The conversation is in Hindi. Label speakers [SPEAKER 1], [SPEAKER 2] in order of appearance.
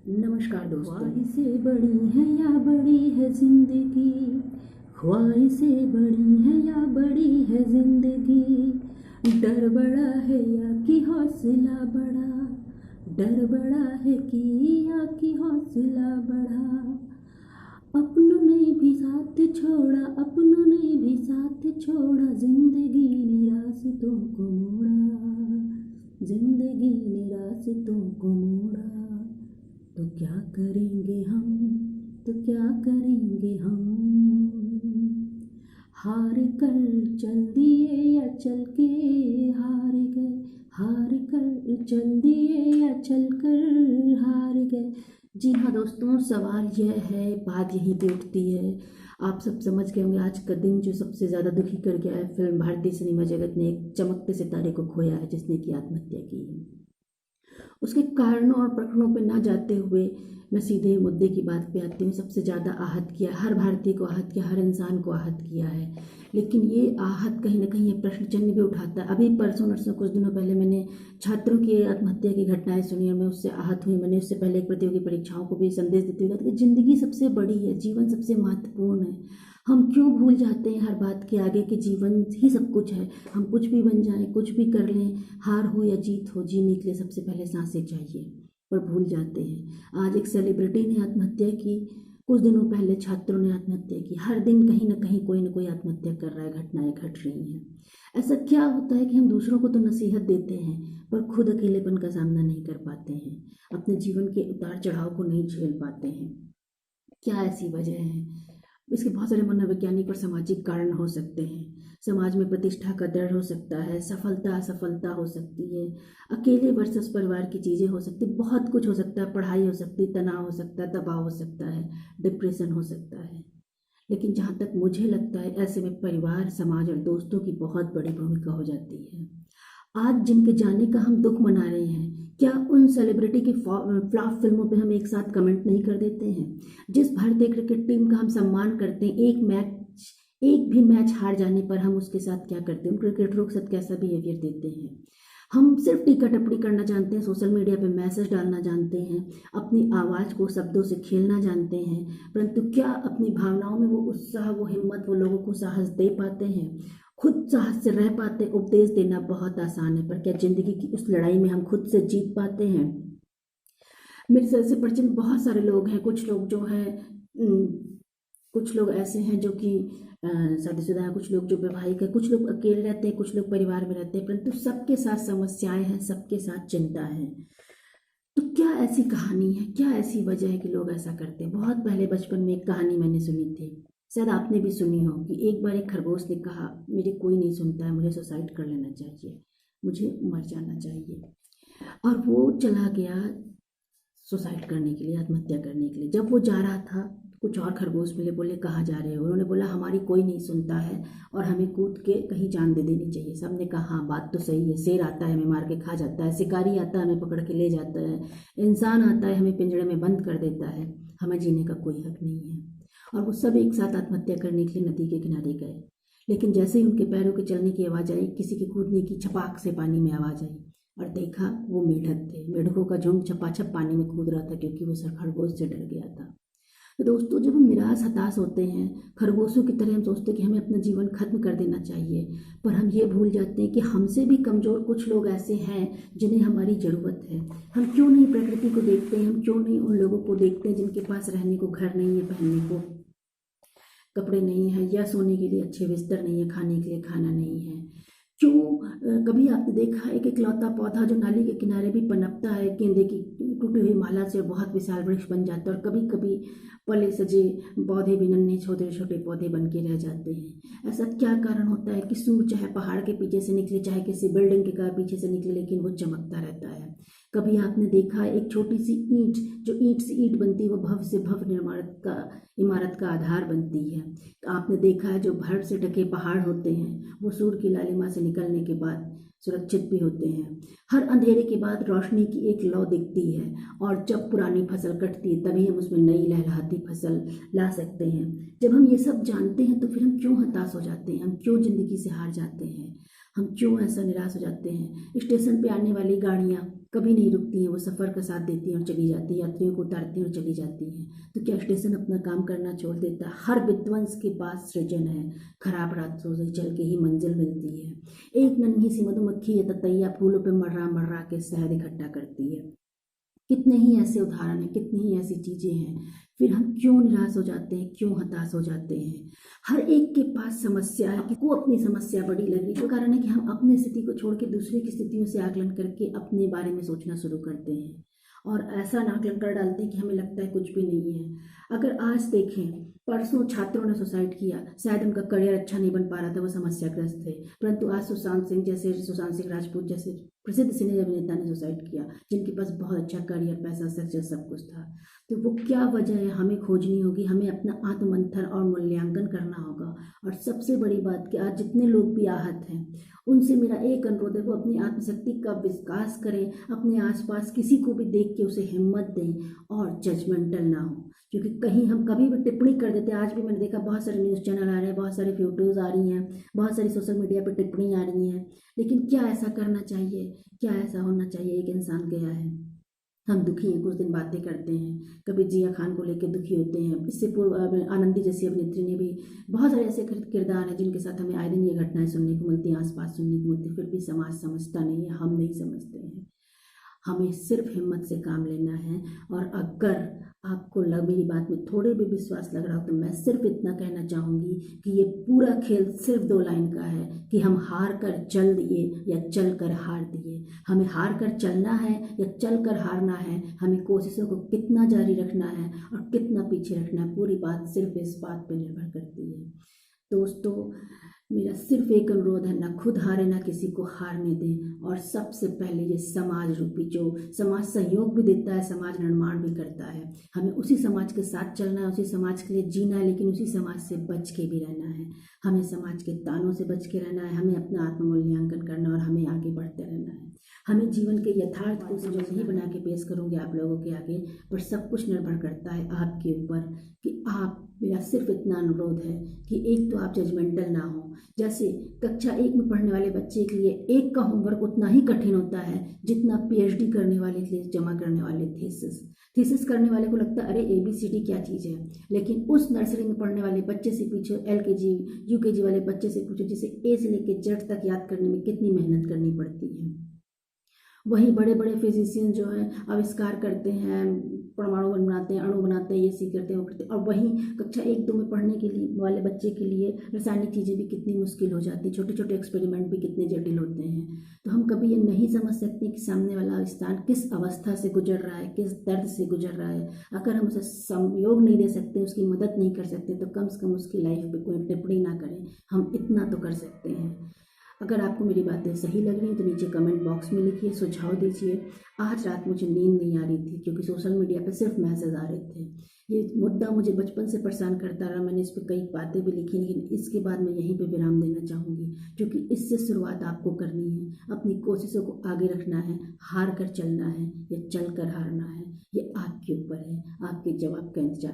[SPEAKER 1] नमस्कार दोस्तों। ख्वाहिशें बड़ी हैं या बड़ी है जिंदगी, ख्वाहिशें बड़ी हैं या बड़ी है जिंदगी, डर बड़ा है या कि हौसला बड़ा, डर बड़ा है कि या कि हौसला बड़ा। अपनों ने भी साथ छोड़ा, अपनों ने भी साथ छोड़ा, जिंदगी ने रास्तों को मोड़ा, जिंदगी ने रास्तों को मोड़ा। तो क्या करेंगे हम, तो क्या करेंगे हम, हार कर चल दिए या चल के हार गए, हार कर चल दिए या चल कर हार गए। जी हाँ दोस्तों, सवाल यह है, बात यहीं पे उठती है। आप सब समझ गए होंगे आज का दिन जो सबसे ज़्यादा दुखी कर गया है। फिल्म भारतीय सिनेमा जगत ने एक चमकते सितारे को खोया है जिसने की आत्महत्या की है। उसके कारणों और प्रकरणों पर ना जाते हुए मैं सीधे मुद्दे की बात पे आती हूँ। सबसे ज़्यादा आहत किया, हर भारतीय को आहत किया, हर इंसान को आहत किया है। लेकिन ये आहत कहीं ना कहीं ये प्रश्न चिन्ह भी उठाता है। अभी परसों नरसों कुछ दिनों पहले मैंने छात्रों की आत्महत्या की घटनाएं सुनी और मैं उससे आहत हुई। मैंने उससे पहले एक प्रतियोगी परीक्षाओं को भी संदेश देते हुए कहा कि जिंदगी सबसे बड़ी है, जीवन सबसे महत्वपूर्ण है। हम क्यों भूल जाते हैं हर बात के आगे कि जीवन ही सब कुछ है। हम कुछ भी बन जाएं, कुछ भी कर लें, हार हो या जीत हो, जीने के लिए सबसे पहले सांसें चाहिए, पर भूल जाते हैं। आज एक सेलिब्रिटी ने आत्महत्या की, कुछ दिनों पहले छात्रों ने आत्महत्या की। हर दिन कहीं ना कहीं कोई ना कोई आत्महत्या कर रहा है, घटनाएं घट रही हैं। ऐसा क्या होता है कि हम दूसरों को तो नसीहत देते हैं पर खुद अकेलेपन का सामना नहीं कर पाते हैं, अपने जीवन के उतार चढ़ाव को नहीं झेल पाते हैं? क्या ऐसी वजह है? इसके बहुत सारे मनोवैज्ञानिक और सामाजिक कारण हो सकते हैं। समाज में प्रतिष्ठा का डर हो सकता है, सफलता असफलता हो सकती है, अकेले वर्सेस परिवार की चीज़ें हो सकती, बहुत कुछ हो सकता है। पढ़ाई हो सकती, तनाव हो सकता है, दबाव हो सकता है, डिप्रेशन हो सकता है। लेकिन जहाँ तक मुझे लगता है ऐसे में परिवार, समाज और दोस्तों की बहुत बड़ी भूमिका हो जाती है। आज जिनके जाने का हम दुख मना रहे हैं, क्या उन सेलिब्रिटी की फ्लॉप फिल्मों पे हम एक साथ कमेंट नहीं कर देते हैं? जिस भारतीय क्रिकेट टीम का हम सम्मान करते हैं, एक भी मैच हार जाने पर हम उसके साथ क्या करते हैं, उन क्रिकेटरों के साथ कैसा बिहेवियर देते हैं? हम सिर्फ टीका टप्पड़ी करना जानते हैं, सोशल मीडिया पे मैसेज डालना जानते हैं, अपनी आवाज़ को शब्दों से खेलना जानते हैं, परंतु क्या अपनी भावनाओं में वो उत्साह, वो हिम्मत, वो लोगों को साहस दे पाते हैं? खुद साहस से रह पाते? उपदेश देना बहुत आसान है, पर क्या जिंदगी की उस लड़ाई में हम खुद से जीत पाते हैं? मेरे से परिचित बहुत सारे लोग हैं। कुछ लोग जो हैं, कुछ लोग ऐसे हैं जो कि शादीशुदा हैं, कुछ लोग जो वैवाहिक है, कुछ लोग अकेले रहते हैं, कुछ लोग परिवार में रहते हैं, परंतु सबके साथ समस्याएं हैं, सबके साथ चिंता है। तो क्या ऐसी कहानी है, क्या ऐसी वजह है कि लोग ऐसा करते हैं? बहुत पहले बचपन में एक कहानी मैंने सुनी थी, शायद आपने भी सुनी हो, कि एक बार एक खरगोश ने कहा, मेरे कोई नहीं सुनता है, मुझे सुसाइड कर लेना चाहिए, मुझे मर जाना चाहिए। और वो चला गया सुसाइड करने के लिए, आत्महत्या करने के लिए। जब वो जा रहा था, कुछ और खरगोश मिले, बोले कहाँ जा रहे हो? उन्होंने बोला हमारी कोई नहीं सुनता है और हमें कूद के कहीं जान दे देनी चाहिए। सबने कहा हाँ बात तो सही है, शेर आता है हमें मार के खा जाता है, शिकारी आता है हमें पकड़ के ले जाता है, इंसान आता है हमें पिंजड़े में बंद कर देता है, हमें जीने का कोई हक नहीं है। और वो सब एक साथ आत्महत्या करने के लिए नदी के किनारे गए। लेकिन जैसे ही उनके पैरों के चलने की आवाज़ आई, किसी के कूदने की छपाक से पानी में आवाज़ आई और देखा वो मेढक थे। मेढकों का झुंड छपाछप पानी में कूद रहा था क्योंकि वो खरगोश से डर गया था। तो दोस्तों, जब हम निराश हताश होते हैं, खरगोशों की तरह हम सोचते हैं कि हमें अपना जीवन खत्म कर देना चाहिए, पर हम ये भूल जाते हैं कि हमसे भी कमज़ोर कुछ लोग ऐसे हैं जिन्हें हमारी ज़रूरत है। हम क्यों नहीं प्रकृति को देखते हैं? हम क्यों नहीं उन लोगों को देखते हैं जिनके पास रहने को घर नहीं है, पहनने को कपड़े नहीं है, या सोने के लिए अच्छे बिस्तर नहीं है, खाने के लिए खाना नहीं है? क्यों कभी आपने देखा एक इकलौता पौधा जो नाली के किनारे भी पनपता है, गेंदे की टूटी हुई माला से बहुत विशाल वृक्ष बन जाता है, और कभी कभी पले सजे पौधे भी नन्हे छोटे छोटे पौधे बन के रह जाते हैं? ऐसा क्या कारण होता है कि सूर्य चाहे पहाड़ के पीछे से निकले, चाहे किसी बिल्डिंग के पीछे से निकले, लेकिन वो चमकता रहता है? कभी आपने देखा एक छोटी सी ईंट, जो ईंट से ईंट बनती है, वो भव्य से भव्य इमारत का आधार बनती है? आपने देखा है जो बर्फ से ढके पहाड़ होते हैं वो सूर्य की लालिमा से निकलने के बाद सुरक्षित भी होते हैं। हर अंधेरे के बाद रोशनी की एक लौ दिखती है, और जब पुरानी फसल कटती है तभी हम उसमें नई लहलहाती फसल ला सकते हैं। जब हम ये सब जानते हैं तो फिर हम क्यों हताश हो जाते हैं? हम क्यों जिंदगी से हार जाते हैं? हम क्यों ऐसा निराश हो जाते हैं? स्टेशन पे आने वाली गाड़ियाँ कभी नहीं रुकती हैं, वो सफ़र का साथ देती हैं और चली जाती हैं, यात्रियों को उतारती हैं और चली जाती हैं। तो क्या स्टेशन अपना काम करना छोड़ देता है? हर विध्वंस के पास सृजन है, खराब रास्तों से चल के ही मंजिल मिलती है। एक नन्ही सी मधुमक्खी या ततैया फूलों पे मर्रा मर्रा के शहद इकट्ठा करती है। कितने ही ऐसे उदाहरण हैं, कितनी ही ऐसी चीज़ें हैं। फिर हम क्यों निराश हो जाते हैं, क्यों हताश हो जाते हैं? हर एक के पास समस्या है, कि को अपनी समस्या बड़ी लग रही है। तो कारण है कि हम अपनी स्थिति को छोड़ के दूसरे की स्थितियों से आकलन करके अपने बारे में सोचना शुरू करते हैं और ऐसा आकलन कर डालते हैं कि हमें लगता है कुछ भी नहीं है। अगर आज देखें, परसों छात्रों ने सुसाइड किया, शायद उनका करियर अच्छा नहीं बन पा रहा था, वो समस्याग्रस्त थे, परंतु आज सुशांत सिंह राजपूत जैसे प्रसिद्ध सिने अभिनेता ने सुसाइड किया, जिनके पास बहुत अच्छा करियर, पैसा, सक्सेस सब कुछ था। तो वो क्या वजह है, हमें खोजनी होगी, हमें अपना आत्ममंथन और मूल्यांकन करना होगा। और सबसे बड़ी बात कि आज जितने लोग भी आहत हैं, उनसे मेरा एक अनुरोध है, वो अपनी आत्मशक्ति का विकास करें, अपने आसपास किसी को भी देख के उसे हिम्मत दें और जजमेंटल ना हो। क्योंकि कहीं हम कभी भी टिप्पणी कर देते हैं। आज भी मैंने देखा बहुत सारे न्यूज़ चैनल आ रहे हैं, बहुत सारी फोटोज़ आ रही हैं, बहुत सारी सोशल मीडिया पर टिप्पणी आ रही हैं, लेकिन क्या ऐसा करना चाहिए, क्या ऐसा होना चाहिए? एक इंसान गया है, हम दुखी हैं, कुछ दिन बातें करते हैं, कभी जिया खान को लेकर दुखी होते हैं। इससे पूर्व आनंदी जैसी अभिनेत्री ने भी, बहुत सारे ऐसे किरदार हैं जिनके साथ हमें आए दिन ये घटनाएं सुनने को मिलती हैं, आसपास सुनने को मिलती है, फिर भी समाज समझता नहीं है, हम नहीं समझते हैं। हमें सिर्फ हिम्मत से काम लेना है। और अगर आपको मेरी बात में थोड़े भी विश्वास लग रहा हो, तो मैं सिर्फ इतना कहना चाहूँगी कि ये पूरा खेल सिर्फ 2 लाइन का है, कि हम हार कर चल दिए या चल कर हार दिए। हमें हार कर चलना है या चल कर हारना है, हमें कोशिशों को कितना जारी रखना है और कितना पीछे रखना है, पूरी बात सिर्फ इस बात पर निर्भर करती है। दोस्तों, मेरा सिर्फ एक अनुरोध है, ना खुद हारे ना किसी को हारने दें। और सबसे पहले ये समाज रूपी, जो समाज सहयोग भी देता है, समाज निर्माण भी करता है, हमें उसी समाज के साथ चलना है, उसी समाज के लिए जीना है, लेकिन उसी समाज से बच के भी रहना है। हमें समाज के तानों से बच के रहना है, हमें अपना आत्ममूल्यांकन करना और हमें आगे बढ़ते रहना है। हमें जीवन के यथार्थ को जो नहीं बना के पेश करूँगी आप लोगों के आगे, पर सब कुछ निर्भर करता है आपके ऊपर कि आप, मेरा सिर्फ इतना अनुरोध है कि एक तो आप जजमेंटल ना हो। जैसे कक्षा 1 में पढ़ने वाले बच्चे के लिए एक का होमवर्क उतना ही कठिन होता है जितना PhD करने वाले के लिए जमा करने वाले थीसिस करने वाले को लगता है अरे ABCD क्या चीज़ है, लेकिन उस नर्सरी में पढ़ने वाले बच्चे से पूछो, LKG UKG वाले बच्चे से पूछो, जिसे A से लेकर Z तक याद करने में कितनी मेहनत करनी पड़ती है। वहीं बड़े बड़े फिजिशियन जो हैं आविष्कार करते हैं, परमाणु बनाते हैं, अणु बनाते हैं, ये सी करते हैं, वो करते हैं, और वहीं कक्षा 1-2 में पढ़ने के लिए वाले बच्चे के लिए रासायनिक चीज़ें भी कितनी मुश्किल हो जाती हैं, छोटे छोटे एक्सपेरिमेंट भी कितने जटिल होते हैं। तो हम कभी ये नहीं समझ सकते कि सामने वाला इंसान किस अवस्था से गुजर रहा है, किस दर्द से गुजर रहा है। अगर हम उसे सहयोग नहीं दे सकते, उसकी मदद नहीं कर सकते, तो कम से कम उसकी लाइफ पर कोई टिप्पणी ना करें। हम इतना तो कर सकते हैं। अगर आपको मेरी बातें सही लग रही हैं तो नीचे कमेंट बॉक्स में लिखिए, सुझाव दीजिए। आज रात मुझे नींद नहीं आ रही थी क्योंकि सोशल मीडिया पे सिर्फ मैसेज आ रहे थे। ये मुद्दा मुझे बचपन से परेशान करता रहा, मैंने इस पर कई बातें भी लिखी, लेकिन इसके बाद मैं यहीं पे विराम देना चाहूँगी, क्योंकि इससे शुरुआत आपको करनी है। अपनी कोशिशों को आगे रखना है, हार कर चलना है या चल कर हारना है, ये आपके ऊपर है। आपके जवाब का इंतजार